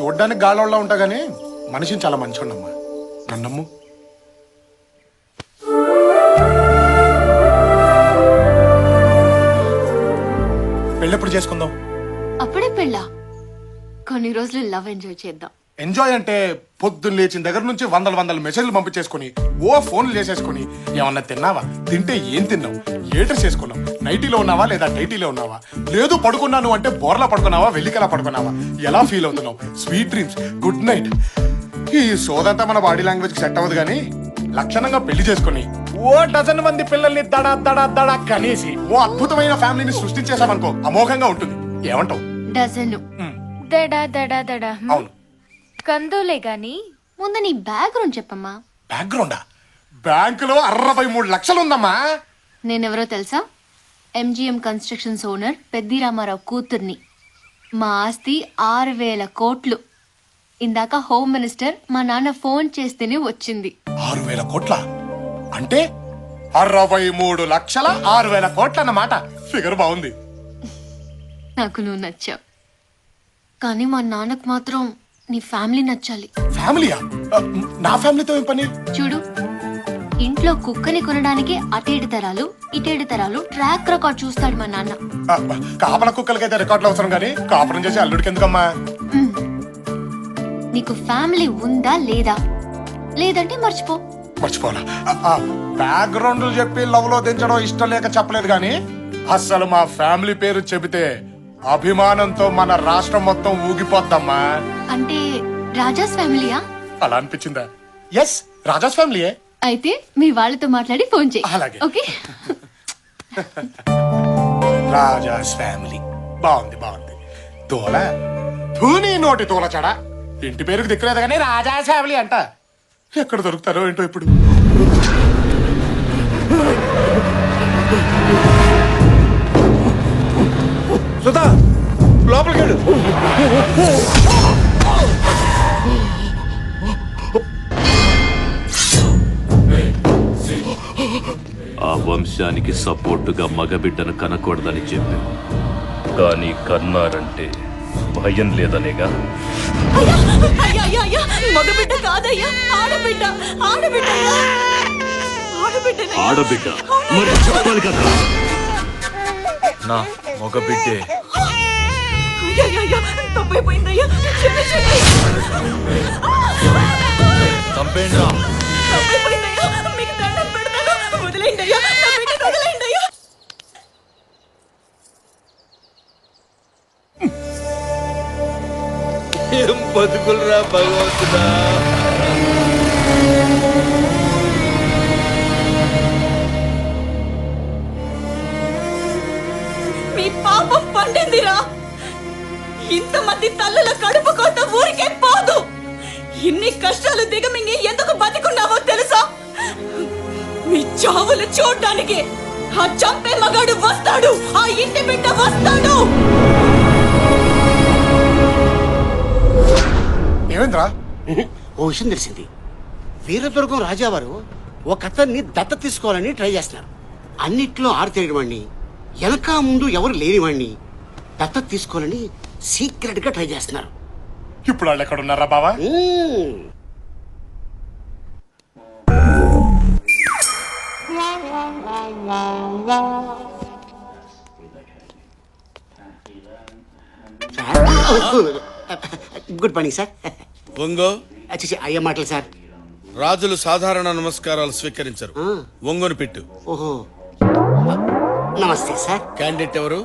చూడ్డానికి గాలోళ్ళ ఉంటా గానీ మనిషిని చాలా మంచోడమ్మా. నన్నమ్ము. పెళ్ళెప్పుడు చేసుకుందాం? అప్పుడే పెళ్ళా? కొన్ని రోజులు లవ్ ఎంజాయ్ చేద్దాం. ఎంజాయ్ అంటే పొద్దున్న లేచిన దగ్గర నుంచి వందల మెసేజ్లు పంపించేసుకుని ఓ ఫోన్లు చేసేసుకుని ఏమన్నా తిన్నావా, తింటే ఏం తిన్నావు, ఏ డ్రెస్ వేసుకున్నావు, నైటీలో ఉన్నావా లేదా టైటీలో ఉన్నావా, లేదు పడుకున్నాను అంటే బోర్లా పడుకున్నావా, వెల్లికలా పడుకున్నావా, ఎలా ఫీల్ అవుతున్నావు, స్వీట్ డ్రీమ్స్, గుడ్ నైట్. ఈ సోదంతా మన బాడీ లాంగ్వేజ్ సెట్ అవ్వదు కానీ లక్షణంగా పెళ్లి చేసుకుని ఓ డజన్ మంది పిల్లల్ని దడ దడ దడ కనేసి ఓ అద్భుతమైన ఫ్యామిలీని సృష్టించేసామనుకో అమోఘంగా ఉంటుంది. ఏమంటావు? డజన్ దడా దడా దడా అవును. కందులే గాని ముందు నీ బ్యాక్గ్రౌండ్ చెప్పమ్మా. బ్యాక్గ్రౌండా? బ్యాంకులో 63 లక్షలు ఉందమ్మా. నేనెవరో తెలుసా? MGM constructions owner Peddi Ramarao కూతుర్ని. మా ఆస్తి 6,000 కోట్లు. ఇందాక హోమ్ మినిస్టర్ మా నాన్న ఫోన్ చేస్తేనే వచ్చింది. 6,000 కోట్ల అంటే 63,06,000 కోట్ల అన్నమాట. ఫిగర్ బాగుంది. నాకు నువ్వు నచ్చావు, కానీ మా నాన్నకు మాత్రం నీ ఫ్యామిలీ నచ్చాలి. ఫ్యామిలీయా? నా ఫ్యామిలీతో ఏం పని? చూడు, ఇంట్లో కుక్కని కొనడానికి అటేడు తరాలు ఇటేడు తరాలు ట్రాక్ రికార్డ్ చూస్తాడు మా నాన్న. కాపల కుక్కలకైతే రికార్డులు అవసరం కానీ కాపురం చేసి అల్లుడికి ఎందుకమ్మా? నీకు ఫ్యామిలీ ఉందా లేదా? లేదంటే మర్చిపో. మర్చిపోలా. బ్యాక్గ్రౌండ్ చెప్పి లవ్ లో దించడం ఇష్టం లేక చెప్పలేదు కానీ అస్సలు మా ఫ్యామిలీ పేరు చెబితే అభిమానంతో మన రాష్ట్రం మొత్తం ఊగిపోద్దమ్మా. అంటే రాజాస్ ఫ్యామిలీయా? అలా అనిపించిందా? ఎస్, రాజాస్ ఫ్యామిలీయే. అయితే మీ వాళ్ళతో మాట్లాడి ఫోన్ చేయి. అలాగే. ఓకే. రాజాస్ ఫ్యామిలీ బాగుంది బాగుంది. తోల ధూని నోటి తోల చడ. ఇంటి పేరుకు దిక్కులేదు కానీ రాజాస్ ఫ్యామిలీ అంట. ఎక్కడ దొరుకుతారో ఏంటో ఇప్పుడు. సుధా, లోపలికి వెళ్ళు. ఆ వంశానికి సపోర్టుగా మగబిడ్డను కనకూడదని చెప్పాను, కానీ కన్నారంటే భయం లేదనేగా. మగబిడ్డ కాదయ్యా, ఆడబిడ్డ. ఆడబిడ్డ మరి చెప్పాలి కదా. నా మగబిడ్డే. తప్పైపోయిందయ్యా, చంపేయండి రా. తప్పైపోయిందయ్యా, మీకు దండం పెడతాను, వదిలేయండి అయ్యా, నా బిడ్డను వదిలేయండి అయ్యా. ఏం బతుకులరా భగవంతుడా. మీ పాపం పండిందిరా. ఇంతమంది తల్లుల కడుపు కోత ఊరికే పోదు. ఇన్ని కష్టాలు దిగమింగి ఎందుకు బతికున్నావో తెలుసా? మీ చావులు చూడ్డానికి ఆ చంపే మగాడు వస్తాడు, ఆ ఇంటి బిడ్డ వస్తాడు. ఏమైందిరా? ఓ విషయం తెలిసింది. వీరదుర్గం రాజావారు ఒక అతన్ని దత్త తీసుకోవాలని ట్రై చేస్తున్నారు. అన్నిట్లో ఆరితేయడవాణ్ణి, వెనక ముందు ఎవరు లేనివాణ్ణి దత్త తీసుకోవాలని సీక్రెట్ గా ట్రై చేస్తున్నారు. ఇప్పుడు వాళ్ళు ఎక్కడ ఉన్నారా బావా? Good morning sir. వంగో. అయ్యే మాటలు సార్. రాజులు సాధారణ నమస్కారాలు స్వీకరించరు. వంగోని పెట్టు. ఓహో, నమస్తే సార్. క్యాండిడేట్ ఎవరు?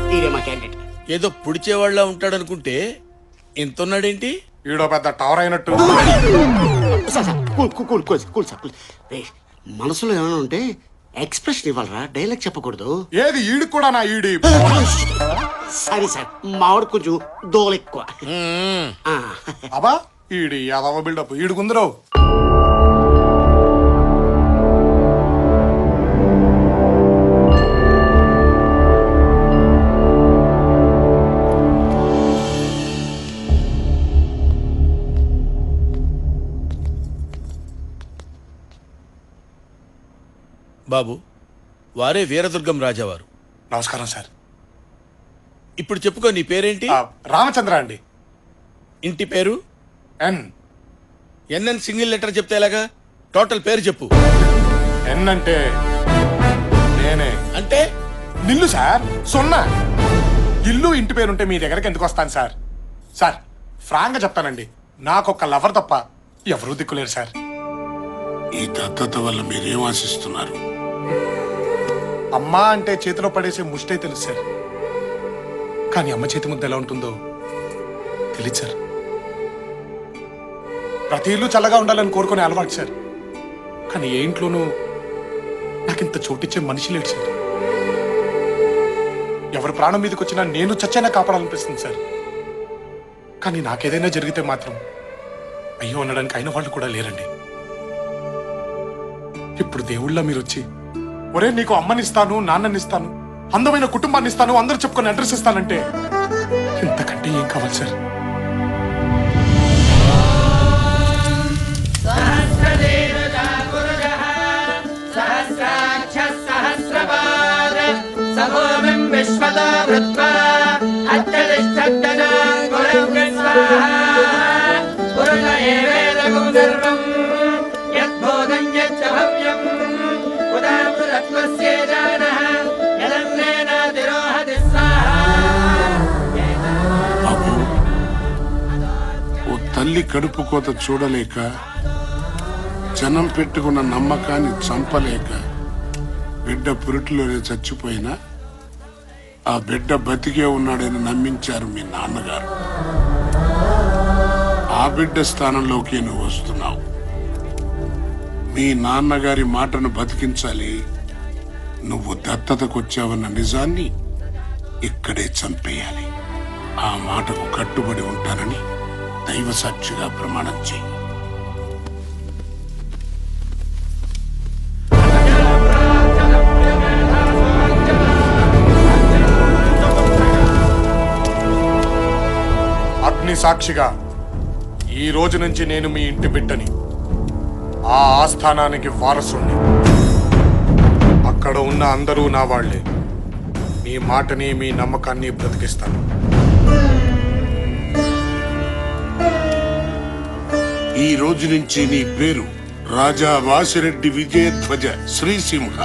మీరే మా క్యాండిడేట్. ఏదో పుడిచేవాళ్ళ ఉంటాడనుకుంటే ఇంతున్నాడేంటి? ఈడో పెద్ద టవర్ అయినట్టు. Sir sir, cool cool cool cool sir, cool. మనసులో ఏమైనా ఉంటే ఎక్స్ప్రెషన్ ఇవ్వాలరా, డైలాగ్ చెప్పకూడదు. ఏది ఈడు కూడా నా ఈడి. సరే సార్, మావాడు కొంచెం దోలు ఎక్కువ. అబ్బా ఈడి యాదవ బిల్డప్ ఈడుకుందరు. బాబు, వారే వీరదుర్గం రాజావారు. నమస్కారం సార్. ఇప్పుడు చెప్పుకో, నీ పేరేంటి? రామచంద్ర అండి. ఇంటి పేరు? ఎన్. ఎన్ఎన్ సింగిల్ లెటర్ చెప్తే ఎలాగా? టోటల్ పేరు చెప్పు. ఎన్ అంటే నేనే. అంటే నిల్లు సార్, సున్నా. ఇల్లు ఇంటి పేరుంటే మీ దగ్గరికి ఎందుకు వస్తాను సార్? సార్ ఫ్రాంక్ గా చెప్తానండి, నాకొక్క లవర్ తప్ప ఎవరూ దిక్కులేరు సార్. ఈ దత్తత వల్ల మీరేం ఆశిస్తున్నారు? అమ్మా అంటే చేతిలో పడేసే ముష్టే తెలుసు సార్, కానీ అమ్మ చేతి ముద్ద ఎలా ఉంటుందో తెలియదు సార్. ప్రతి ఇల్లు చల్లగా ఉండాలని కోరుకునే అలవాటు సార్, కానీ ఏ ఇంట్లోనూ నాకింత చోటిచ్చే మనిషి లేడు సార్. ఎవరి ప్రాణం మీదకి వచ్చినా నేను చచ్చైనా కాపాడాలనిపిస్తుంది సార్, కానీ నాకేదైనా జరిగితే మాత్రం అయ్యో అనడానికి అయిన వాళ్ళు కూడా లేరండి. ఇప్పుడు దేవుళ్ళ మీరు వచ్చి, ఒరే నీకు అమ్మనిస్తాను, నాన్ననిస్తాను, అందమైన కుటుంబాన్ని ఇస్తాను, అందరూ చెప్పుకొని అడ్రస్ ఇస్తానంటే ఇంతకంటే ఏం కావాలి సార్? ఓ తల్లి కడుపు కోత చూడలేక, జనం పెట్టుకున్న నమ్మకాన్ని చంపలేక బిడ్డ పురిటిలోనే చచ్చిపోయినా ఆ బిడ్డ బతికే ఉన్నాడని నమ్మించారు మీ నాన్నగారు. ఆ బిడ్డ స్థానంలోకి నువ్వు వస్తున్నావు. మీ నాన్నగారి మాటను బతికించాలి. నువ్వు దత్తతకొచ్చావన్న నిజాన్ని ఇక్కడే చంపేయాలి. ఆ మాటకు కట్టుబడి ఉంటానని దైవ సాక్షిగా ప్రమాణం చేయి. అగ్ని సాక్షిగా ఈ రోజు నుంచి నేను మీ ఇంటి బిడ్డని, ఆ ఆస్థానానికి వారసుణ్ణి. అక్కడ ఉన్న అందరూ నా వాళ్లే. మీ మాటని, మీ నమ్మకాన్ని బ్రతికిస్తాను. ఈ రోజు నుంచి నీ పేరు రాజా వాసిరెడ్డి విజయధ్వజ శ్రీసింహ.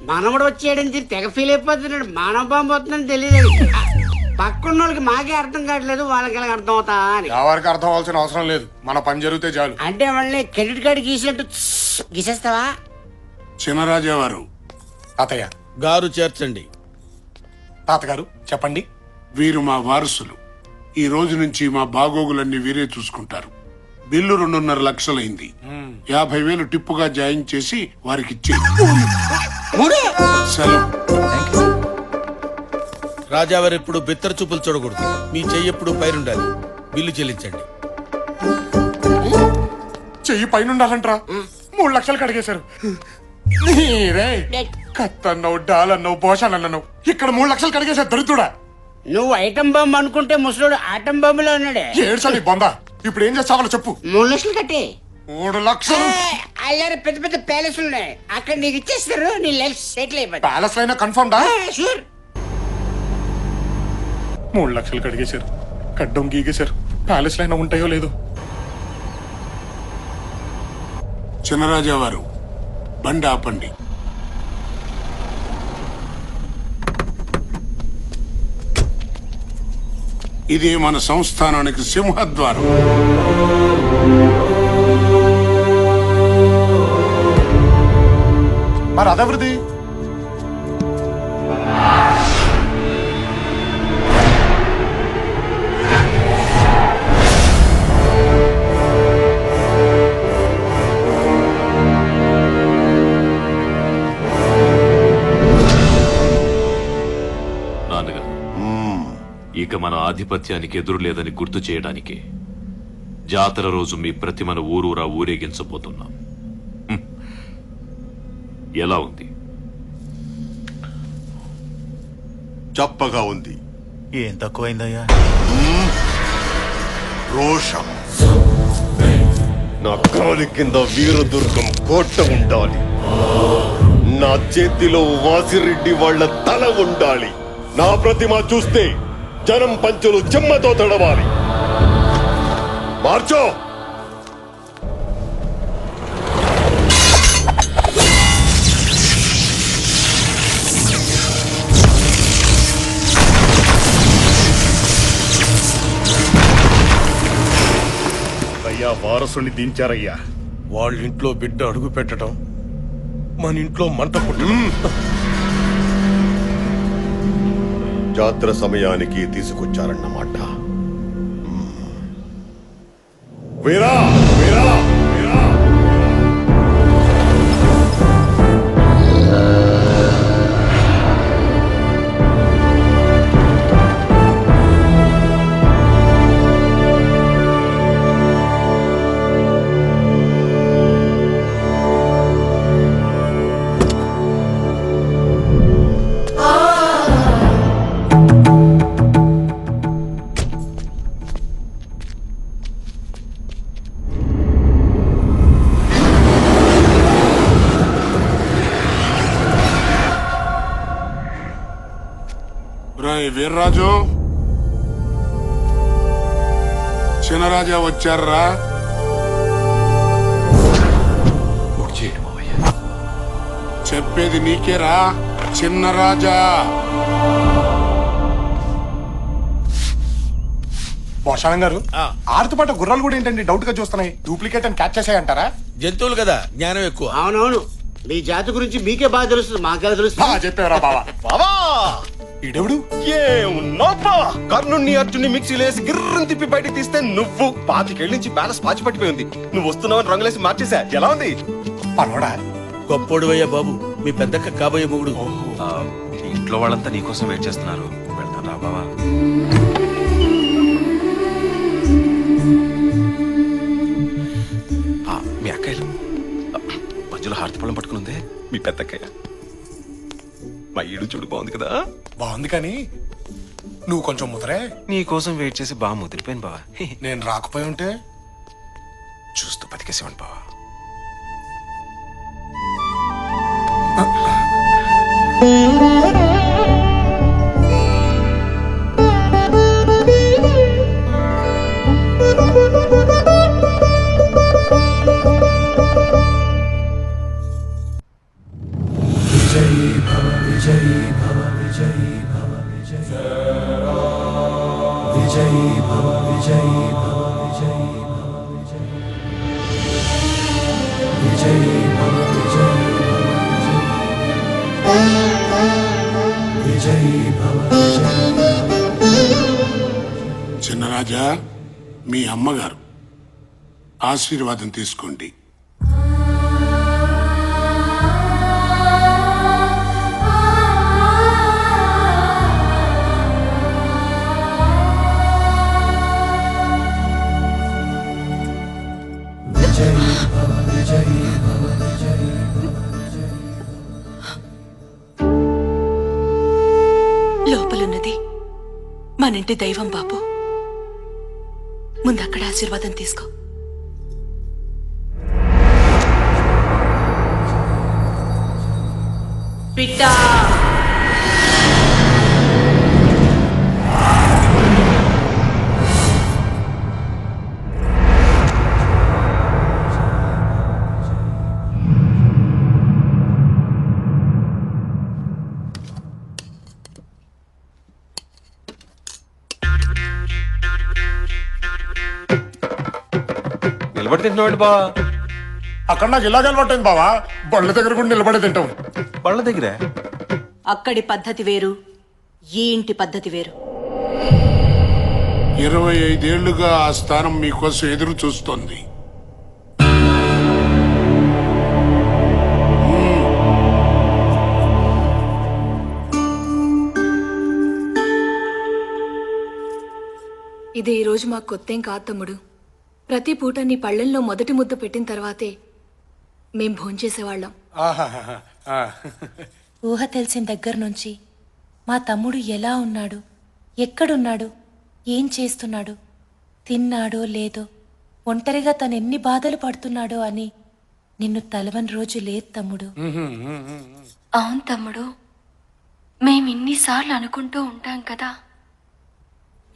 మనవడు వచ్చేయడం చెప్పి తెగ ఫీల్ అయిపోతున్నాడు. మానవ బాంబు వస్తుందని తెలియదు. పక్కన్న వాళ్ళకి మాకే అర్థం కావట్లేదు, వాళ్ళకి ఎలా అర్థం అవుతా అని. ఎవరికి అర్థం అవ్వాల్సిన అవసరం లేదు, మన పని జరిగితే చాలు. అంటే వాళ్ళని క్రెడిట్ కార్డు గీసినట్టు గీసేస్తావా? చినరాజా వారు, తాతయ్య గారు చేర్చండి. తాతగారు చెప్పండి. వీరు మా వారసులు. ఈ రోజు నుంచి మా బాగోగులన్నీ వీరే చూసుకుంటారు. బిల్లు 2.5 లక్షలైంది. 50,000 టిప్పుగా జాయిన్ చేసి వారికి సెలవు. రాజావారు ఎప్పుడు బిత్తర చూపులు చూడకూడదు. మీ చెయ్యి ఎప్పుడు పైరుండాలి. బిల్లు చెల్లించండి. చెయ్యి పైన ఉండాలంట్రా. 3 లక్షలు కడిగేశారు. నీరే కత్తన్నావు, డాలన్నావు, భోషాలన్నావు, ఇక్కడ 3 లక్షలు కడిగేశారు దరిద్రుడా. నువ్వు ఐటమ్ బాంబు అనుకుంటే ముసలోడు ఆటం బాంబులో ఉన్నాడే. ఏడ్చాలి బొందా. ఇప్పుడు ఏం చేస్తావాలో చెప్పు. 3 లక్షలు కట్టే. 3 లక్షలు అయ్యారు, పెద్ద పెద్ద ప్యాలెస్ ఉన్నాయి, అక్కడ నీకు ఇచ్చేస్తారు. నీ లైఫ్ సెటిల్ అయిపోతుంది. ప్యాలెస్ అయినా కన్ఫర్మ్ డా? షూర్. 3 లక్షలు కడిగేశారు, కడ్డం గీగేశారు. ప్యాలెస్ అయినా ఉంటాయో లేదో. చినరాజా వారు, బండి ఆపండి. ఇది మన సంస్థానానికి సింహద్వారం. మరి అదవృద్ధి నాన్నగారు, ఇక మన ఆధిపత్యానికి ఎదురు లేదని గుర్తు చేయడానికి జాతర రోజు మీ ప్రతిమను ఊరూరా ఊరేగించబోతున్నాం. ఎలా ఉంది? చప్పగా ఉంది. ఏం తక్కువైందయ్యా? రోషం. నా కాలి కింద వీరదుర్గం కోట ఉండాలి. నా చేతిలో వాసిరెడ్డి వాళ్ళ తల ఉండాలి. నా ప్రతిమ చూస్తే జనం పంచులు చెమ్మతో తడవాలి. మార్చో. అయ్యా వారసుని దించారయ్యా. వాళ్ళ ఇంట్లో బిడ్డ అడుగు పెట్టడం, మన ఇంట్లో మంట పుట్టడం. జాతర సమయానికి తీసుకొచ్చారన్నమాట. వీరా వీరా వీరా. రాయ్ వీర్రాజు, చిన్నరాజా వచ్చారా? చెప్పేది నీకేరా చిన్నరాజా. భోషాణం గారు, ఆరుతో పాటు గుర్రాలు కూడా ఏంటండి డౌట్ గా చూస్తున్నాయి? డూప్లికేట్ అని క్యాచ్ చేసాయంటారా? జంతువులు కదా, జ్ఞానం ఎక్కువ. అవునవును, మీ జాతి గురించి మీకే బాగా తెలుస్తుంది, మాకెలా తెలుస్తుంది? చెప్పారా బావా? బావా ఈడెవడు? కర్ణుని అర్జున్ని మిక్సీలేసి గిర్రని తిప్పి బయటకు తీస్తే నువ్వు 25 ఏళ్ళ నుంచి బ్యాలెన్స్ పాచి పట్టిపోయింది. నువ్వు వస్తున్నావని రంగులేసి మార్చేసా. ఎలా ఉంది? పనోడా గొప్పోడు అయ్యా బాబు, మీ పెద్దక్క కాబోయే మొగుడు. ఇంట్లో వాళ్ళంతా నీకోసం వెయిట్ చేస్తున్నారు. వెళ్తారా బావా? మీ అక్కయ్యలు మధ్యలో హారతి పళ్ళం పట్టుకునుందే మీ పెద్దక్కయ్య. మా ఈడు చూడు బాగుంది కదా? బాగుంది, కానీ నువ్వు కొంచెం ముదరే. నీ కోసం వెయిట్ చేసి బాగా ముదిరిపోయాను బావా. నేను రాకపోయి ఉంటే చూస్తూ బతికేసేవాడి బావా. చిన్నరాజా, మీ అమ్మగారు ఆశీర్వాదం తీసుకోండి. లోపలున్నది మనింటి దైవం బాబు. ముందక్కడ ఆశీర్వాదం తీసుకో. బిడ్డా, నిలబడి తింటున్నాడు బావా. అక్కడ నాకు ఇలా అలవాటైంది బావా. బళ్ళ దగ్గర కూడా నిలబడి తింటాం. బళ్ళ దగ్గరే అక్కడి పద్ధతి వేరు, ఈ ఇంటి పద్ధతి వేరు. 25 ఏళ్లుగా ఆ స్థానం మీకోసం ఎదురు చూస్తోంది. ఇది ఈరోజు మాకు కొత్తేం కాదు తమ్ముడు. ప్రతి పూట నీ పళ్ళెంలో మొదటి ముద్ద పెట్టిన తర్వాతే మేం భోంచేసేవాళ్ళం. ఊహ తెలిసిన దగ్గర నుంచి మా తమ్ముడు ఎలా ఉన్నాడు, ఎక్కడున్నాడు, ఏం చేస్తున్నాడు తిన్నాడో లేదో, ఒంటరిగా తను ఎన్ని బాధలు పడుతున్నాడో అని నిన్ను తలవని రోజు లేదు తమ్ముడు. అవును తమ్ముడు, మేము ఇన్నిసార్లు అనుకుంటూ ఉంటాం కదా,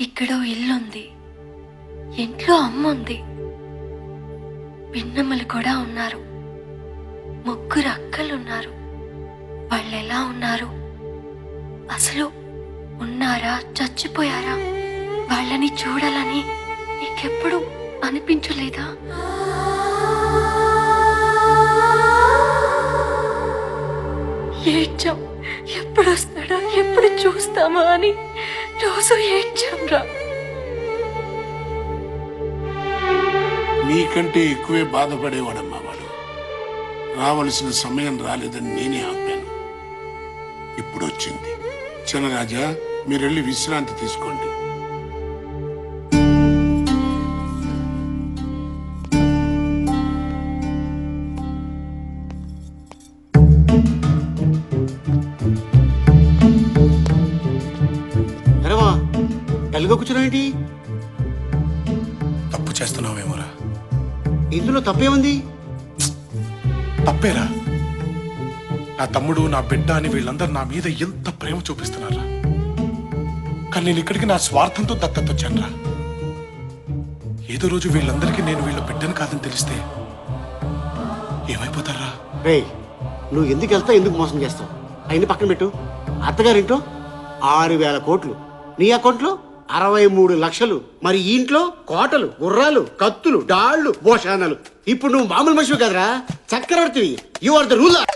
ఇక్కడో ఇల్లుంది, ఇంట్లో అమ్ముంది, పిన్నమ్మలు కూడా ఉన్నారు, 3 అక్కలున్నారు. వాళ్ళెలా ఉన్నారు? అసలు ఉన్నారా, చచ్చిపోయారా? వాళ్ళని చూడాలని నీకెప్పుడు అనిపించలేదా? ఏడ్చాం, ఎప్పుడు వస్తాడా, ఎప్పుడు చూస్తామా అని రోజు ఏడ్చాం రా. నీకంటే ఎక్కువే బాధపడేవాడమ్మా వాడు. రావలసిన సమయం రాలేదని నేనే ఆపాను. ఇప్పుడు వచ్చింది. చినరాజా, మీరెళ్ళి విశ్రాంతి తీసుకోండి. డల్గా కూర్చున్నావేంటి? తప్పు చేస్తున్నావేమోరా. ఇందులో తప్పేముంది? తప్పేరా. నా తమ్ముడు, నా బిడ్డ అని వీళ్ళందరూ నా మీద ఎంత ప్రేమ చూపిస్తున్నారా. కానీ నేను ఇక్కడికి నా స్వార్థంతో దత్తొచ్చానురా. ఏదో రోజు వీళ్ళందరికీ నేను వీళ్ళ బిడ్డను కాదని తెలిస్తే ఏమైపోతారా? రే, నువ్వు ఎందుకు వెళ్తావు, ఎందుకు మోసం చేస్తావు? అయిన పక్కన పెట్టు. అత్తగారింట్లో 6,000 కోట్లు, నీ అకౌంట్లో 63 లక్షలు, మరి ఈ ఇంట్లో కోటలు, గుర్రాలు, కత్తులు, డాళ్లు, భోషానాలు. ఇప్పుడు నువ్వు మామూలు మనిషివి కదరా, చక్రవర్తివి. You are the ruler.